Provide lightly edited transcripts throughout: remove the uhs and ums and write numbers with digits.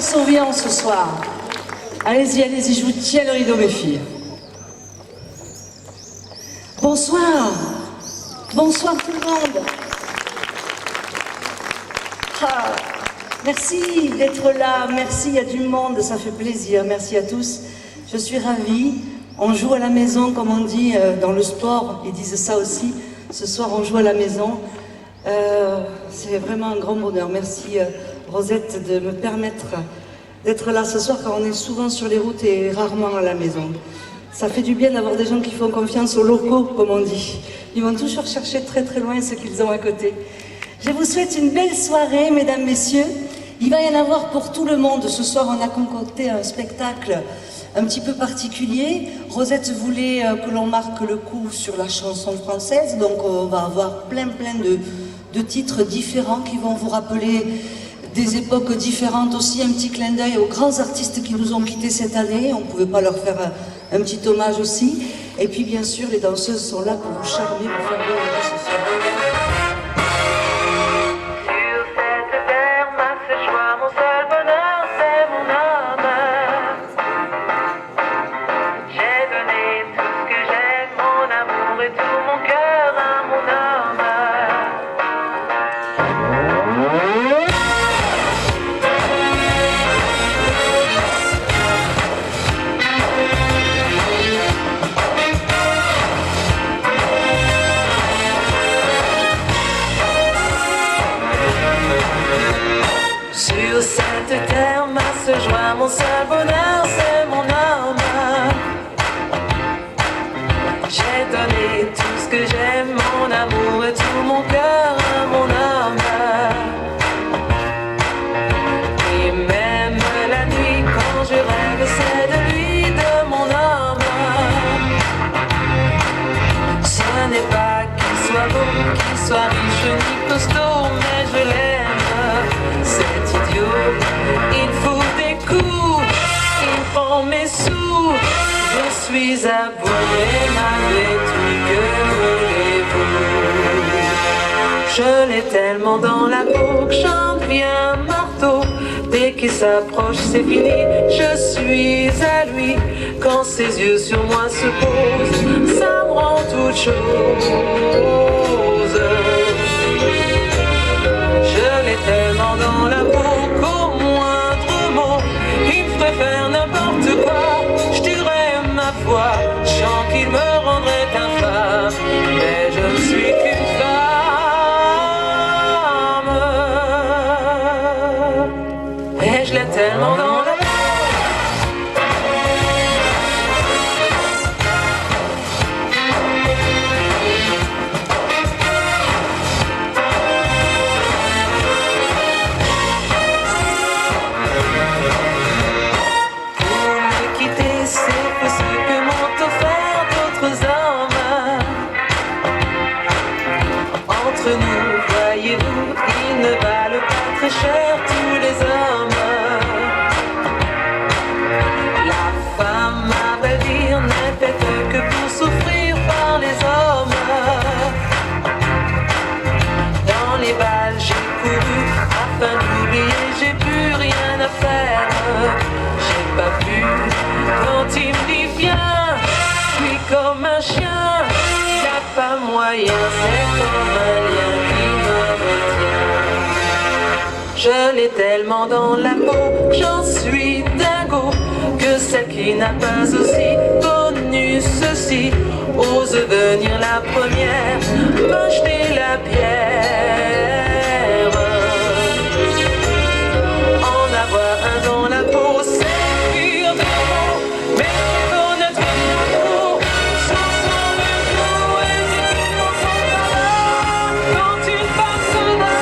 ça souriant ce soir. Allez-y, allez-y, je vous tiens le rideau, mes filles. Bonsoir. Bonsoir tout le monde. Ah, merci d'être là, merci, il y a du monde, ça fait plaisir, merci à tous. Je suis ravie. On joue à la maison, comme on dit dans le sport, ils disent ça aussi. Ce soir, on joue à la maison. C'est vraiment un grand bonheur. Merci Rosette de me permettre d'être là ce soir, car on est souvent sur les routes et rarement à la maison. Ça fait du bien d'avoir des gens qui font confiance aux locaux, comme on dit. Ils vont toujours chercher très très loin ce qu'ils ont à côté. Je vous souhaite une belle soirée, mesdames, messieurs. Il va y en avoir pour tout le monde. Ce soir, on a concocté un spectacle un petit peu particulier. Rosette voulait que l'on marque le coup sur la chanson française, donc on va avoir plein de titres différents qui vont vous rappeler des époques différentes, aussi un petit clin d'œil aux grands artistes qui nous ont quittés cette année. On ne pouvait pas leur faire un petit hommage aussi. Et puis bien sûr, les danseuses sont là pour vous charmer, pour faire rire ce soir. Mon seul bonheur, c'est mon âme. J'ai donné tout ce que j'aime, mon amour et tout mon cœur à mon âme. Et même la nuit, quand je rêve, c'est de lui, de mon âme. Ce n'est pas qu'il soit beau, qu'il soit riche ni costaud, mais je l'aime. C'est idiot, il faut des coups, il prend mes sous. Je suis abonné malgré tout, que voulez-vous? Je l'ai tellement dans la peau que j'en deviens marteau. Dès qu'il s'approche, c'est fini, je suis à lui. Quand ses yeux sur moi se posent, ça me rend toute chose. Je l'ai tellement dans la peau qu'au moindre mot, il me ferait faire n'importe quoi. Je tuerais ma foi, je sens qu'il me rendrait infâme, mais je ne suis qu'une femme. Et je l'ai tellement dans la peau. Cher tous les hommes. La femme à belle dire n'est faite que pour souffrir par les hommes. Dans les balles j'ai couru afin d'oublier, j'ai plus rien à faire. J'ai pas pu quand il me dit viens, je suis comme un chien. Y a pas moyen, c'est comme un lien qui me retient. Je l'ai tellement dans la peau, j'en suis dingo, que celle qui n'a pas aussi connu ceci ose venir la première me jeter la pierre. En avoir un dans la peau, c'est pire de mots, mais on a tout l'amour sur son dos et dit qu'on s'en va quand une femme se donne.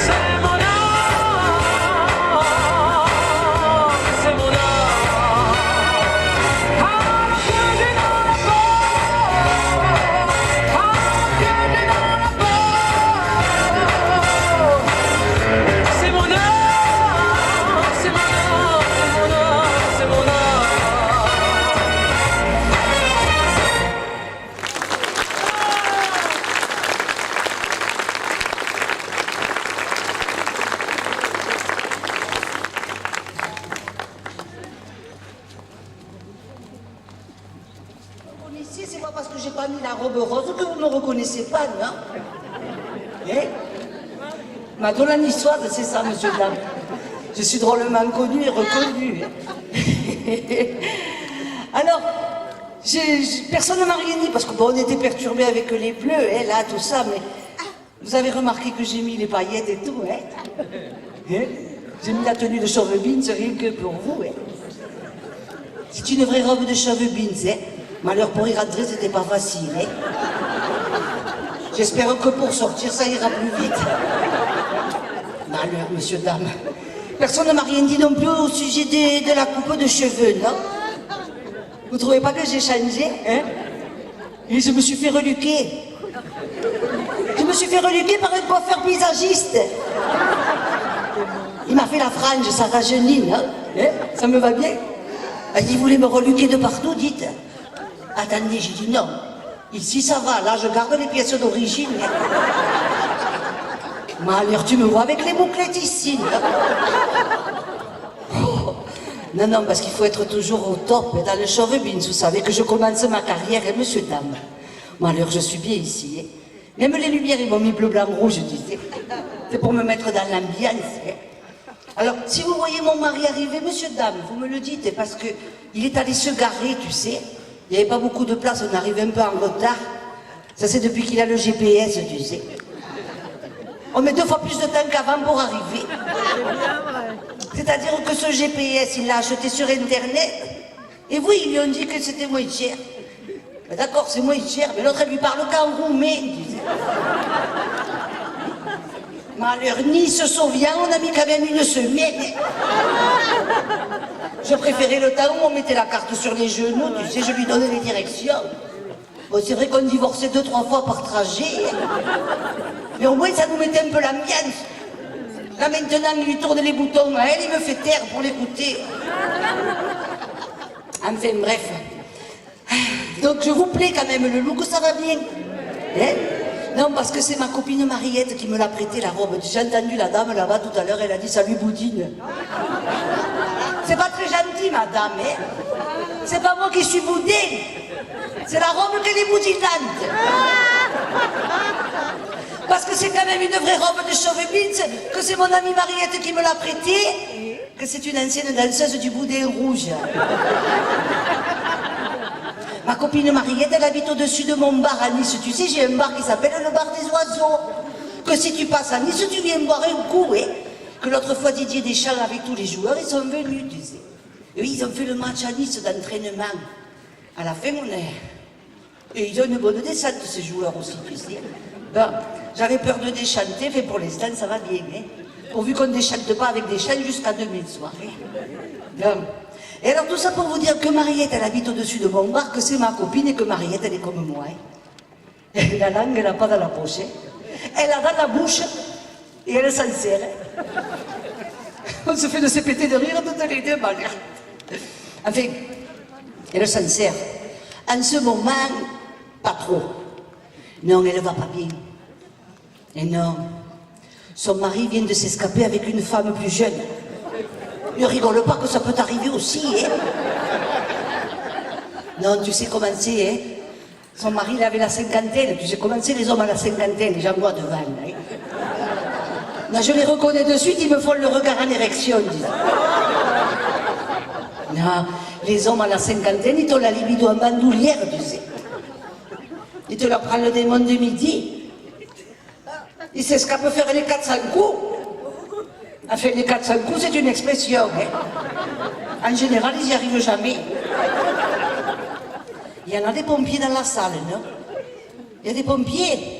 C'est mon âme. me reconnaissez pas, non? Hein? Madonna niçoise, c'est ça, monsieur dame. Je suis drôlement connue et reconnue. Alors, personne ne m'a rien dit, parce que bon, on était perturbés avec les bleus, hein, là, tout ça, mais vous avez remarqué que j'ai mis les paillettes et tout, hein? Hein? J'ai mis la tenue de Chauve-Beans, rien que pour vous, hein? C'est une vraie robe de Chauve-Beans, hein? Malheur pour y rentrer, c'était pas facile, hein? J'espère que pour sortir, ça ira plus vite. Malheur, monsieur, dame. Personne ne m'a rien dit non plus au sujet de la coupe de cheveux, non? Vous trouvez pas que j'ai changé, hein? Et je me suis fait reluquer. Je me suis fait reluquer par un coiffeur paysagiste. Il m'a fait la frange, ça rajeunit, hein? Ça me va bien. Il voulait me reluquer de partout, dites. Attendez, j'ai dit non. Ici, ça va, là, je garde les pièces d'origine. Malheur, tu me vois avec les bouclettes ici. Oh. Non, non, parce qu'il faut être toujours au top dans le Chauve-Beans. Vous savez que je commence ma carrière, hein, monsieur, dame. Malheur, je suis bien ici. Hein. Même les lumières, ils m'ont mis bleu, blanc, rouge, je disais. C'est pour me mettre dans l'ambiance. Hein. Alors, si vous voyez mon mari arriver, monsieur, dame, vous me le dites, parce qu'il est allé se garer, tu sais. Il n'y avait pas beaucoup de place, on arrive un peu en retard. Ça, c'est depuis qu'il a le GPS, tu sais. On met 2 fois plus de temps qu'avant pour arriver. C'est-à-dire que ce GPS, il l'a acheté sur Internet. Et oui, ils lui ont dit que c'était moins cher. D'accord, c'est moins cher, mais l'autre, elle lui parle qu'en roumain, tu sais. Malheur, Nice, Sauvian, on a mis quand même une semaine. Je préférais le temps où on mettait la carte sur les genoux, tu sais, je lui donnais les directions. Bon, c'est vrai qu'on divorçait 2-3 fois par trajet. Mais au moins, ça nous mettait un peu l'ambiance. Là, maintenant, il lui tourne les boutons à elle, il me fait taire pour l'écouter. Enfin, bref. Donc, je vous plais quand même, le look, ça va bien. Hein? Non, parce que c'est ma copine Mariette qui me l'a prêté, la robe. J'ai entendu la dame là-bas tout à l'heure, elle a dit « Salut, Boudine ». C'est pas très gentil, madame, hein? C'est pas moi qui suis boudine. C'est la robe qu'elle est boudinante. Parce que c'est quand même une vraie robe de Chauve-Beans, que c'est mon amie Mariette qui me l'a prêtée, que c'est une ancienne danseuse du Boudin Rouge. Ma copine Mariette, elle habite au-dessus de mon bar à Nice. Tu sais, j'ai un bar qui s'appelle le bar des oiseaux. Que si tu passes à Nice, tu viens boire un coup, hein. Que l'autre fois, Didier Deschamps, avec tous les joueurs, ils sont venus, tu sais. Et oui, ils ont fait le match à Nice d'entraînement. À la fin, on est... Et ils ont une bonne descente, ces joueurs aussi, tu sais. Bon, j'avais peur de déchanter, mais pour l'instant, ça va bien, hein. Pourvu qu'on ne déchante pas avec des chants jusqu'à demain soir, hein. Bon. Et alors, tout ça pour vous dire que Mariette, elle habite au-dessus de mon bar, que c'est ma copine et que Mariette, elle est comme moi, hein. La langue, elle n'a pas dans la poche, hein. Elle a dans la bouche et elle s'en sert. On se fait de se péter de rire toutes les deux, malheur. Enfin, elle s'en sert. En ce moment, pas trop. Non, elle ne va pas bien. Et non, son mari vient de s'escaper avec une femme plus jeune. Ne rigole pas que ça peut arriver aussi, hein. Non, tu sais comment c'est, hein. Son mari, il avait la cinquantaine. Tu sais comment c'est les hommes à la cinquantaine, les gens voient devant, hein. Non, je les reconnais de suite, ils me font le regard en érection, disent. Non, les hommes à la cinquantaine, ils ont la libido en bandoulière, tu sais. Ils te leur prennent le démon de midi. Ils s'escapent faire les 400 coups. Enfin, les 400 coups, c'est une expression, hein. En général, ils n'y arrivent jamais. Il y en a des pompiers dans la salle, non? Il y a des pompiers.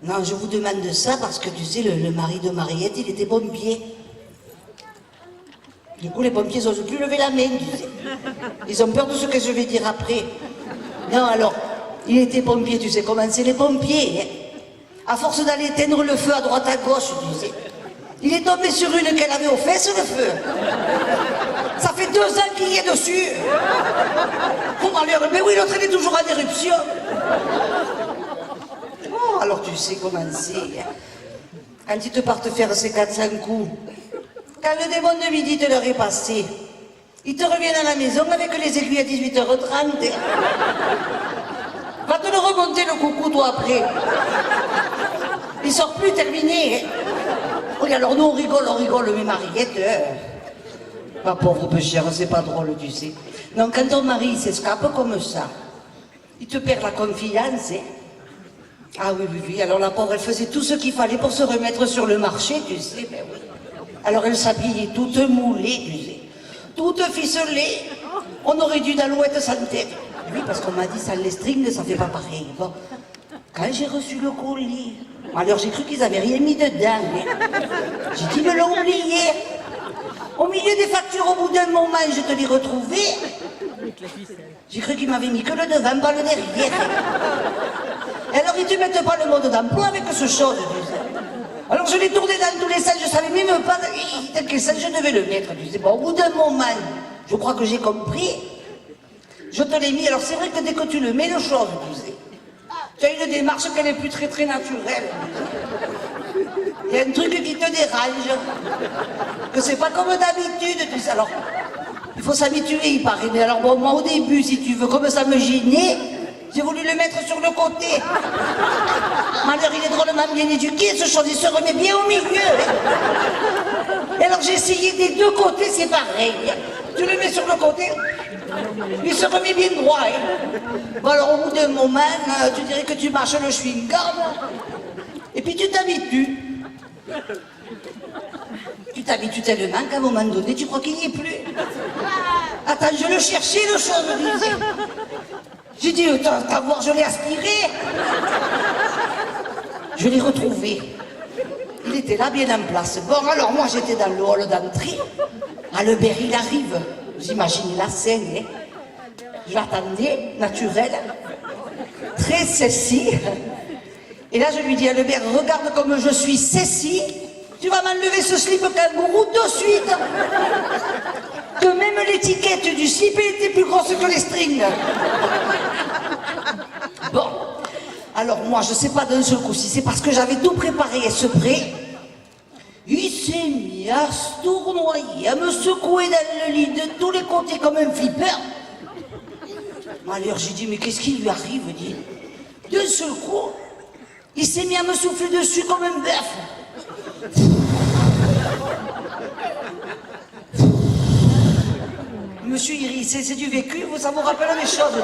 Non, je vous demande ça parce que, tu sais, le mari de Mariette, il était pompier. Du coup, les pompiers n'osent plus lever la main, tu sais. Ils ont peur de ce que je vais dire après. Non, alors, il était pompier, tu sais comment c'est les pompiers, hein. À force d'aller éteindre le feu à droite à gauche, tu sais. Il est tombé sur une qu'elle avait aux fesses, le feu. Ça fait 2 ans qu'il y est dessus. Comment leur... Mais oui, l'autre, elle est toujours en éruption. Oh, alors tu sais comment c'est, hein. Quand ils te partent faire ces 400 coups, quand le démon de midi te leur est passé, ils te reviennent à la maison avec les aiguilles à 18h30. Va te le remonter le coucou, toi, après. Il sort plus, terminé. Oui, alors nous, on rigole, mais Mariette... Ma pauvre pêcheur, c'est pas drôle, tu sais. Non, quand ton mari s'escape comme ça, il te perd la confiance, hein. Ah oui, alors la pauvre, elle faisait tout ce qu'il fallait pour se remettre sur le marché, tu sais, ben oui. Alors elle s'habillait toute moulée, tu sais, toute ficelée. On aurait dû d'alouette sans tête. Oui, parce qu'on m'a dit, ça les strings, ça fait pas pareil. Bon, quand j'ai reçu le colis, alors j'ai cru qu'ils avaient rien mis dedans. Hein. J'ai dit, me l'ont oublié. Au milieu des factures, au bout d'un moment, je te l'ai retrouvé. J'ai cru qu'ils m'avaient mis que le devant, pas le derrière. Et alors, ils ne te mettent pas le mode d'emploi avec ce chose, tu sais. Alors, je l'ai tourné dans tous les sens, je savais même pas dans quel sens je devais le mettre, tu sais. Bon, au bout d'un moment, je crois que j'ai compris. Je te l'ai mis. Alors, c'est vrai que dès que tu le mets, le chose, tu sais. Tu as une démarche qu'elle n'est plus très naturelle. Il y a un truc qui te dérange. Que c'est pas comme d'habitude, tu sais. Alors, il faut s'habituer, il paraît. Mais alors, bon, moi, au début, si tu veux, comme ça me gênait, j'ai voulu le mettre sur le côté. Malheur, il est drôlement bien éduqué, ce chose, il se remet bien au milieu. Et alors, j'ai essayé des deux côtés, c'est pareil. Tu le mets sur le côté, il se remet bien droit. Hein. Bon, alors, au bout d'un moment, tu dirais que tu marches le chewing-gum, et puis tu t'habitues. Tu t'habitues tellement qu'à un moment donné, tu crois qu'il n'y est plus. Attends, je le cherchais, le chose, je disais. J'ai dit, t'as voir, je l'ai aspiré. Je l'ai retrouvé. Il était là, bien en place. Bon, alors moi, j'étais dans le hall d'entrée. Albert, il arrive. Vous imaginez la scène, hein. Je l'attendais, naturel, très sexy. Et là, je lui dis, Albert, regarde comme je suis sexy. Tu vas m'enlever ce slip kangourou de suite. Que même l'étiquette du slip était plus grosse que les strings. Bon, alors moi, je sais pas d'un seul coup si c'est parce que j'avais tout préparé et ce prêt. Il s'est mis à se tournoyer, à me secouer dans le lit de tous les côtés comme un flipper. Alors j'ai dit, mais qu'est-ce qui lui arrive, dit. D'un seul coup, il s'est mis à me souffler dessus comme un bœuf. Monsieur Iris, c'est du vécu, ça vous rappelle des choses.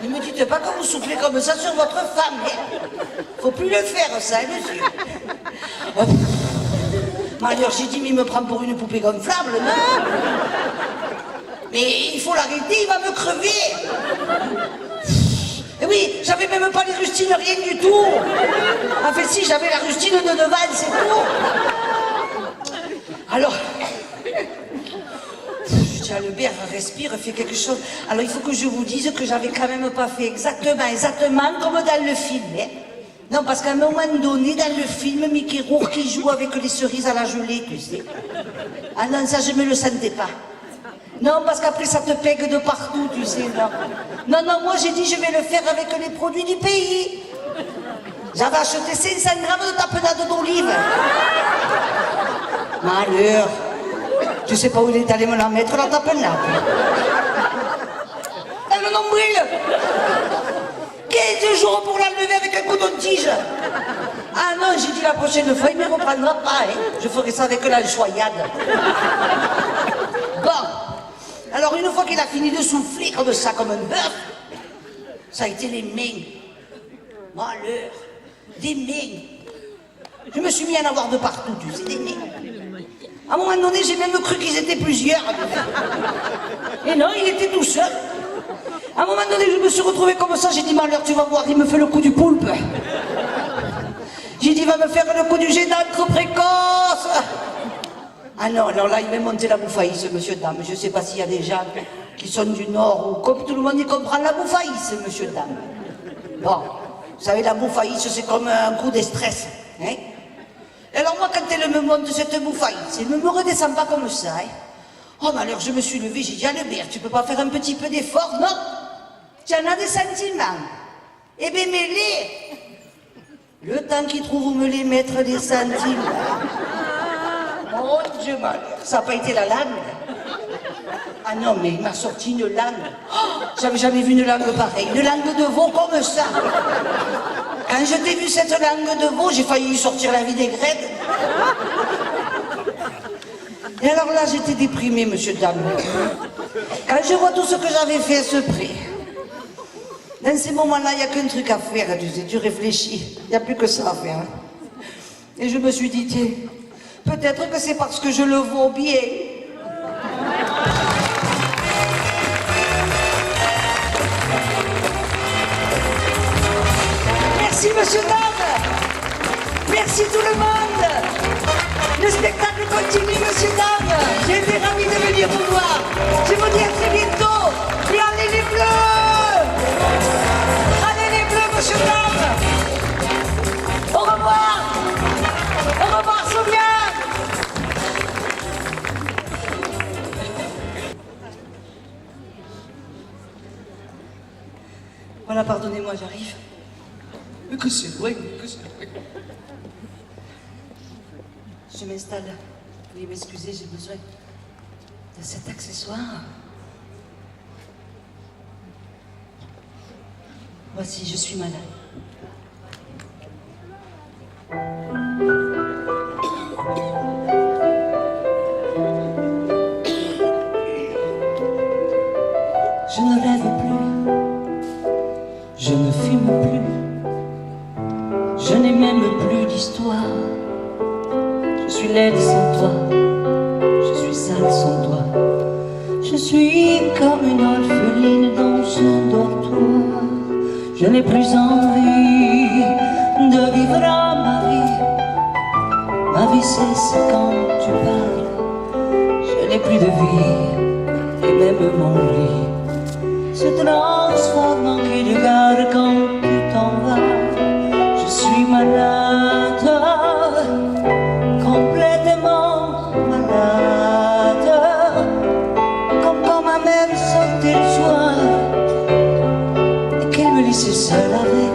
Ne me dites pas que vous soufflez comme ça sur votre femme. Hein. Faut plus le faire, ça, monsieur. Alors j'ai dit, mais il me prend pour une poupée gonflable, non? Mais il faut l'arrêter, il va me crever. Et oui, j'avais même pas les rustines, rien du tout. En fait, si, j'avais la rustine de devant, c'est tout. Alors, je dis à Albert, respire, fais quelque chose. Alors, il faut que je vous dise que j'avais quand même pas fait exactement comme dans le film. Hein. Non, parce qu'à un moment donné, dans le film, Mickey Rourke qui joue avec les cerises à la gelée, tu sais. Ah non, ça, je me le sentais pas. Non, parce qu'après, ça te pègue de partout, tu sais. Non, moi, j'ai dit, je vais le faire avec les produits du pays. J'avais acheté 500 grammes de tapenade d'olive. Malheur. Tu sais pas où il est allé me la mettre, la tapenade. Et le nombril. 15 jours pour l'enlever avec un coton-tige. Ah non, j'ai dit la prochaine fois, il ne me reprendra pas. Hein. Je ferai ça avec l'anchoyade. Bon. Alors, une fois qu'il a fini de souffler comme ça, comme un bœuf, ça a été les mains. Malheur, des mains. Je me suis mis à en avoir de partout, tu sais, des mains. À un moment donné, j'ai même cru qu'ils étaient plusieurs. Et non, il était tout seul. À un moment donné, je me suis retrouvé comme ça, j'ai dit, malheur, tu vas voir, il me fait le coup du poulpe. J'ai dit, il va me faire le coup du jet d'encre précoce. Ah non, alors là, il m'a monté la bouffaïsse, monsieur dame. Je ne sais pas s'il y a des gens qui sont du Nord ou comme tout le monde y comprend la bouffaïsse, monsieur dame. Bon, vous savez, la bouffaïsse, c'est comme un coup de stress. Hein? Et alors moi, quand elle me monte cette bouffaïsse, elle ne me redescend pas comme ça. Hein? Oh, mais alors je me suis levée, j'ai dit, Albert, tu peux pas faire un petit peu d'effort? Non, tu en as des sentiments. Eh bien, mets-les. Le temps qu'il trouve où me les mettre, des sentiments. Mon Dieu, ça n'a pas été la langue. Ah non, mais il m'a sorti une langue. Oh, j'avais jamais vu une langue pareille. Une langue de veau comme ça. Quand je t'ai vu cette langue de veau, j'ai failli lui sortir la vie des grèves. Et alors là, j'étais déprimée, monsieur Dame. Quand je vois tout ce que j'avais fait à ce prix, dans ces moments-là, il n'y a qu'un truc à faire, tu sais, tu réfléchis. Il n'y a plus que ça à faire. Et je me suis dit, tiens, peut-être que c'est parce que je le vaux bien. Merci, monsieur Dame. Merci tout le monde. Le spectacle continue, monsieur Dame. J'ai été ravie de venir vous voir. Je vous dis à très bientôt. Et allez les bleus. Allez les bleus, monsieur Dame. Au revoir. Au revoir, Sonia. Voilà, pardonnez-moi, j'arrive. Mais que c'est vrai, que c'est vrai. Je m'installe. Veuillez m'excuser, j'ai besoin de cet accessoire. Voici, je suis malade. Je ne rêve plus, je ne fume plus, je n'ai même plus d'histoire. Je suis laide sans toi, je suis sale sans toi. Je suis comme une orpheline dans un dortoir. Je n'ai plus envie de vivre ma vie. Ma vie cesse quand tu parles. Je n'ai plus de vie et même mon lit se transforme en cri de gare quand tu t'en vas. Je suis malade, complètement malade, comme quand ma mère sortait le soir et qu'elle me laissait seule avec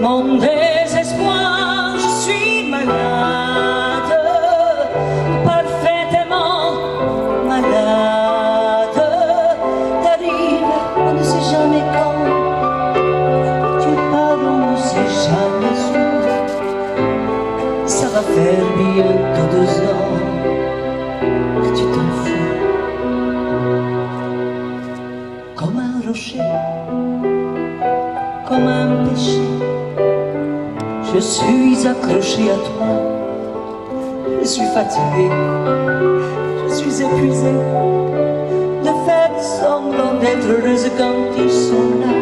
mon désespoir. Je suis malade, parfaitement malade. T'arrives, on ne sait jamais quand. Tu parles, on ne sait jamais où. Ça va faire bientôt 2 ans que tu t'en fous. Comme un rocher, comme un péché, je suis accroché à toi. Je suis fatigué, je suis épuisé de faire semblant d'être heureuse quand ils sont là.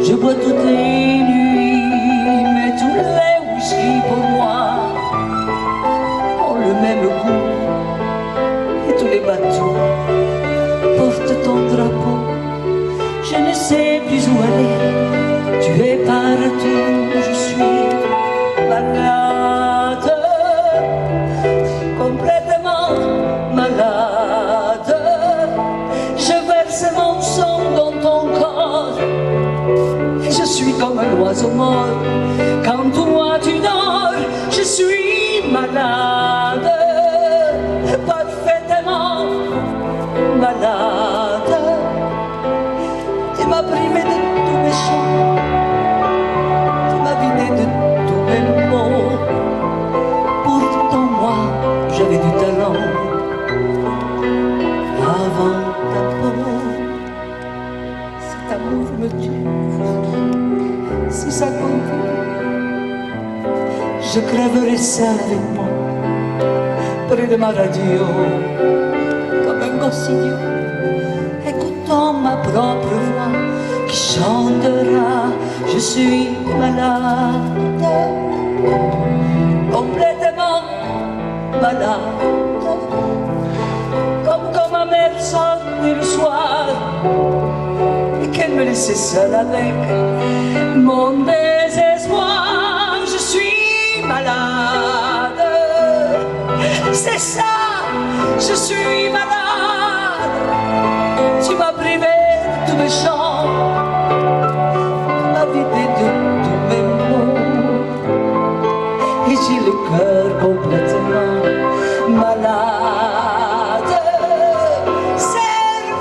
Je bois toutes les nuits, mais tous les whisky pour moi ont le même goût. Et tous les bateaux portent ton drapeau. Je ne sais plus où aller, tu es partout. Je suis malade, complètement malade. Je verse mon sang dans ton corps et je suis comme un oiseau mort. Quand toi tu dors, je suis malade, parfaitement malade. Tu m'as privé de tous mes chants, tu m'as vidé de tous mes mots. Pourtant moi, j'avais du talent avant ta peau. Cet amour me tue, si ça continue, je crèverai seul avec moi, près de ma radio, comme un gosse idiot, écoutant ma propre voix qui chantera. Je suis malade, complètement malade, comme quand ma mère sortait le soir et qu'elle me laissait seule avec mon désespoir. Je suis malade, c'est ça, je suis malade. Tu m'as privé de tous mes chants, tu m'as vidé de tous mes mots, et j'ai le cœur complètement malade. Serre-moi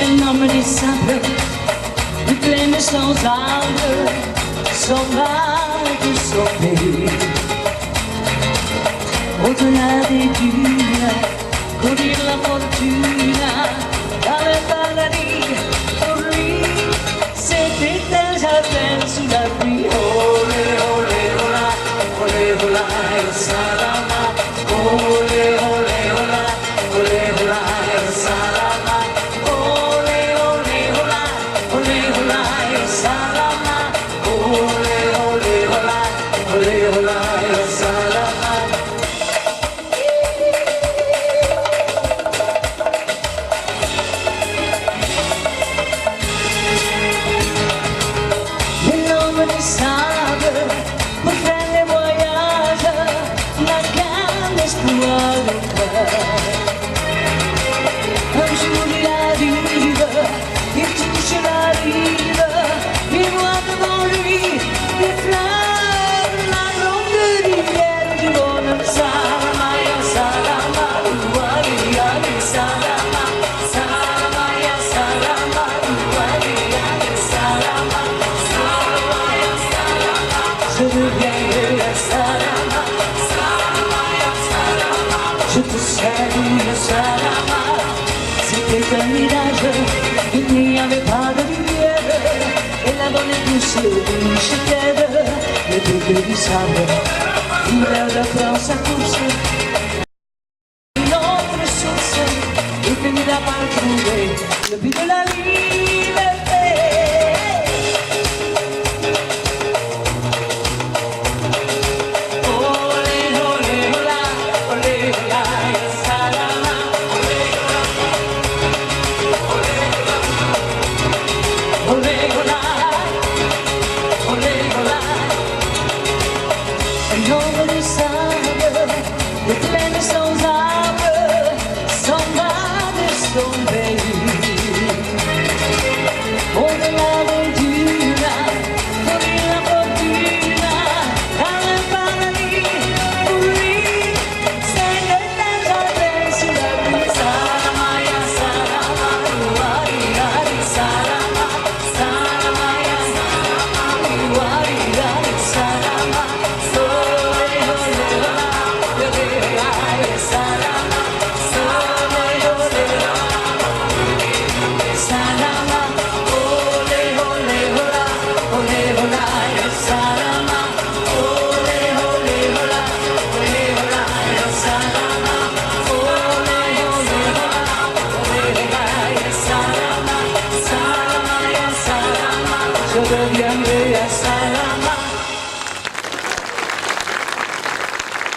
Un homme des simples, du plein sans âme, s'en va de son pays. Au-delà des dunes, courir la fortune, dans le paradis, pour lui, c'était un jardin sous la pluie. Olé, olé, ola, olé, ola, el salama. Olé, olé, ola, olé, ola, el salama. Olé, olé, ola, olé, ola, el salama. Olé, olé, ola, olé, ola, el salama. L'homme du sable pour faire les voyages n'a qu'un espoir de cœur. Un jour il arrive, il touche la rive, il voit devant lui des fleurs, la longue rivière du bonheur. Salama, ya salama, ouali, ali, salama, salama, ya salama, ouali, ali, salama. Je deviens la salama, salama, ya salama. Je te salue la salama. C'était un mirage, il n'y avait pas de lumière. Et la bonne douce d'une chitelle, le bébé du sable, couleur de France à course. Une autre source, il finira par trouver le but de la liberté. Un homme de sable, de plaine sans âme, s'en va de son pays. Au-delà des dunes, courir la fortune, dans le paradis, pour lui, c'est un jardin sous la pluie. Salama, ya salama, ouali, ali, salama, salama, ya salama, ouali, ali, salama. Je deviendrai à Salama.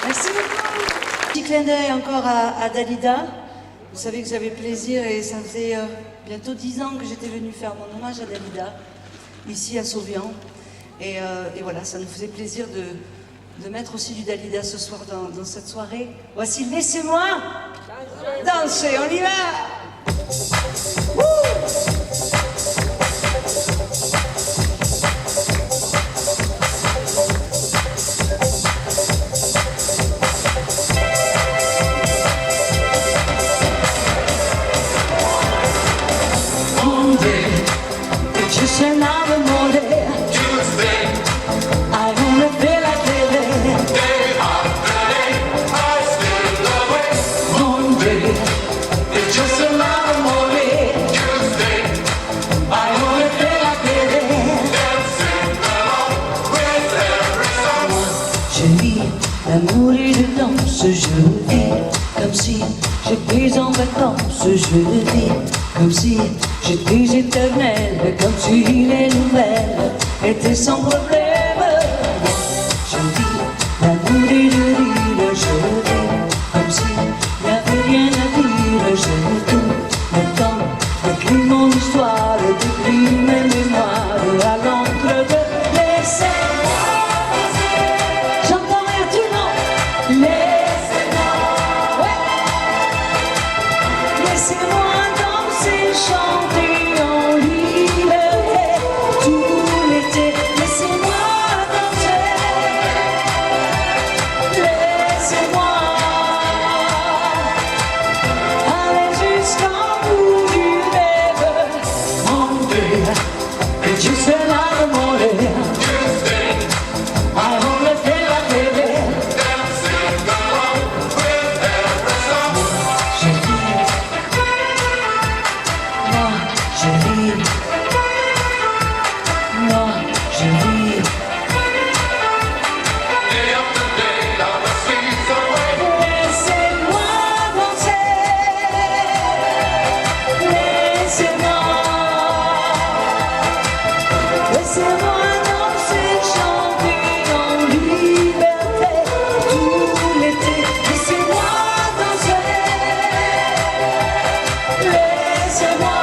Merci beaucoup. Petit clin d'œil encore à Dalida. Vous savez que j'avais plaisir et ça faisait bientôt 10 ans que j'étais venue faire mon hommage à Dalida, ici à Sauvian. Et voilà, ça nous faisait plaisir de mettre aussi du Dalida ce soir dans cette soirée. Voici Laissez-moi danser, on y va. Wouh! Just another morning, Tuesday. I wanna feel like living. Day after day, I still away. Monday, it's just another morning, Tuesday. I wanna feel like living. Dancing along with every song. J'ai mis l'amour et dedans, je le vis comme si j'étais en vacances, je le vis comme si j'étais éternelle, comme si les nouvelles étaient sans problème. Je vis l'amour et le rire, je le vis comme si il n'y avait rien à dire. Je tout le temps écrit mon histoire, depuis mes mémoires à l'encre de Laissez-moi danser. J'entends rien du nom. Laissez-moi, ouais. Laissez-moi danser, chanter en liberté tout l'été. Laissez-moi danser. vis. Moi, je vis. Laissez-moi danser. Laissez-moi. Laissez-moi danser, chanter en liberté tout l'été. Laissez-moi danser. Laissez-moi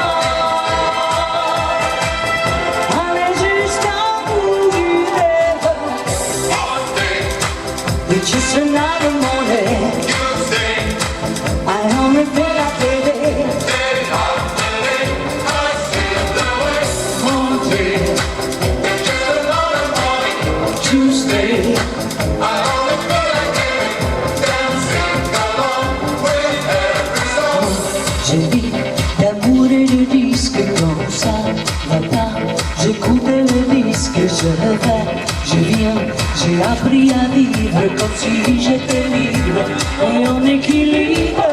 aller jusqu'au bout du rêve. It's just another morning. I only feel like Tuesday. J'ai dit d'amour et de disque quand ça va pas. J'écoute le disque, je revais, je viens. J'ai appris à vivre comme si j'étais libre et en équilibre.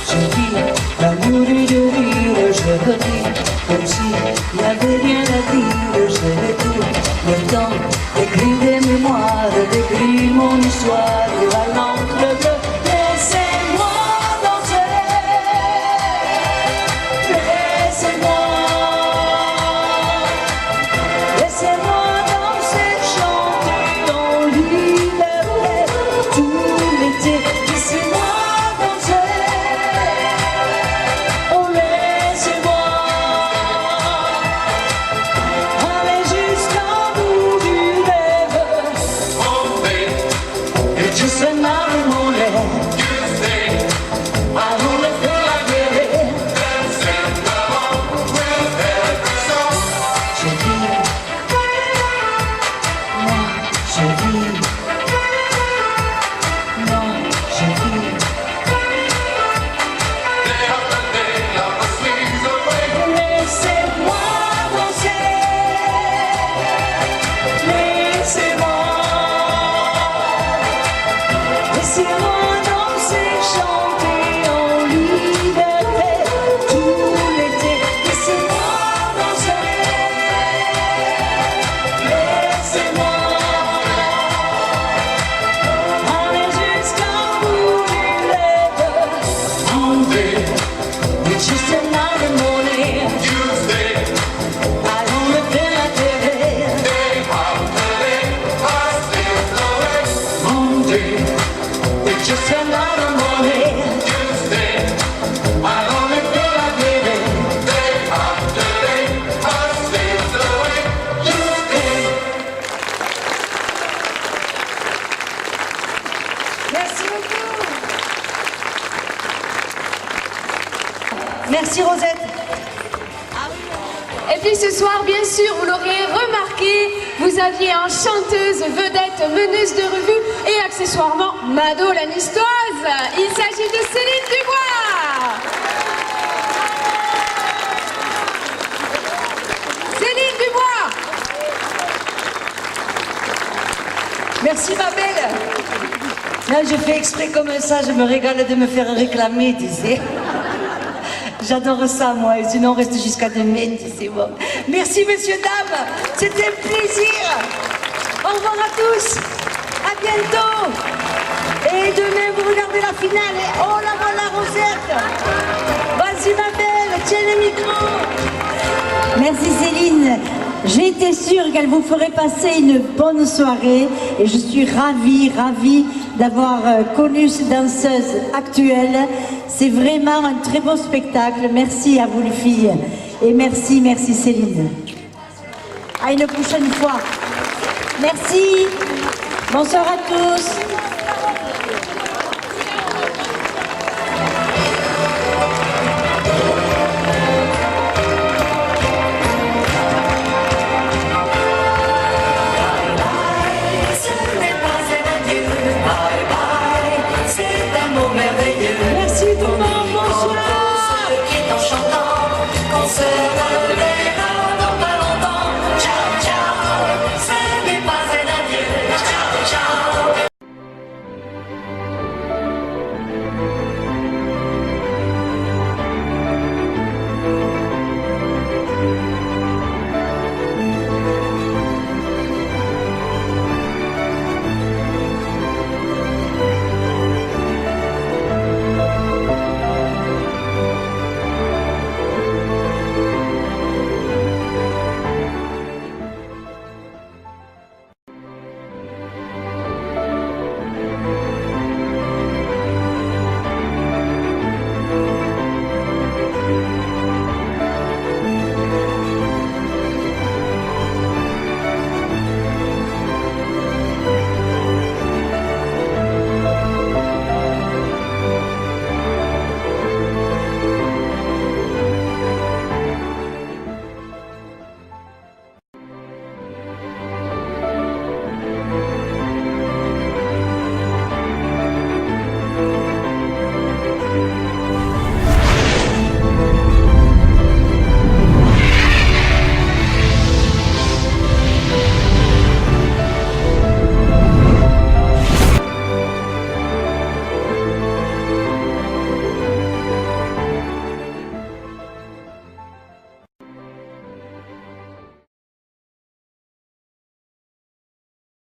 Je vis d'amour et de rire, je revis comme s'il n'y avait rien à dire. J'ai tout le temps d'écrire des mémoires, d'écrire mon histoire à l'encre bleue. Laissez-moi danser. Laissez-moi. Laissez-moi danser, chanter en liberté tout l'été. Laissez-moi danser. Oh, laissez-moi aller jusqu'au bout du rêve. It's just another morning. I only feel like living. Je vis. Moi, je vis. Moi, je vis. Laissez-moi danser. Laissez-moi. Laissez-moi danser, chanter en liberté tout l'été. Laissez-moi danser. Laissez-moi aller jusqu'au bout du rêve. It's just another morning. I only feel like living. Monday, it's just another morning. I only feel like living. Merci beaucoup. Merci Rosette. Et puis ce soir, bien sûr, vous l'aurez remarqué, vous aviez en chanteuse, vedette, meneuse de revue et accessoirement Mado la nistoise. Il s'agit de Céline Dubois. Céline Dubois. Merci ma belle. Là, je fais exprès comme ça, je me régale de me faire réclamer, tu sais. J'adore ça, moi, et sinon on reste jusqu'à demain, tu sais, bon. Merci, messieurs, dames, c'était un plaisir. Au revoir à tous, à bientôt. Et demain, vous regardez la finale, et oh là voilà, Rosette. Vas-y, ma belle, tiens le micro. Merci Céline. J'étais sûre qu'elle vous ferait passer une bonne soirée et je suis ravie d'avoir connu cette danseuse actuelle. C'est vraiment un très beau spectacle. Merci à vous les filles et merci Céline. À une prochaine fois. Merci. Bonsoir à tous.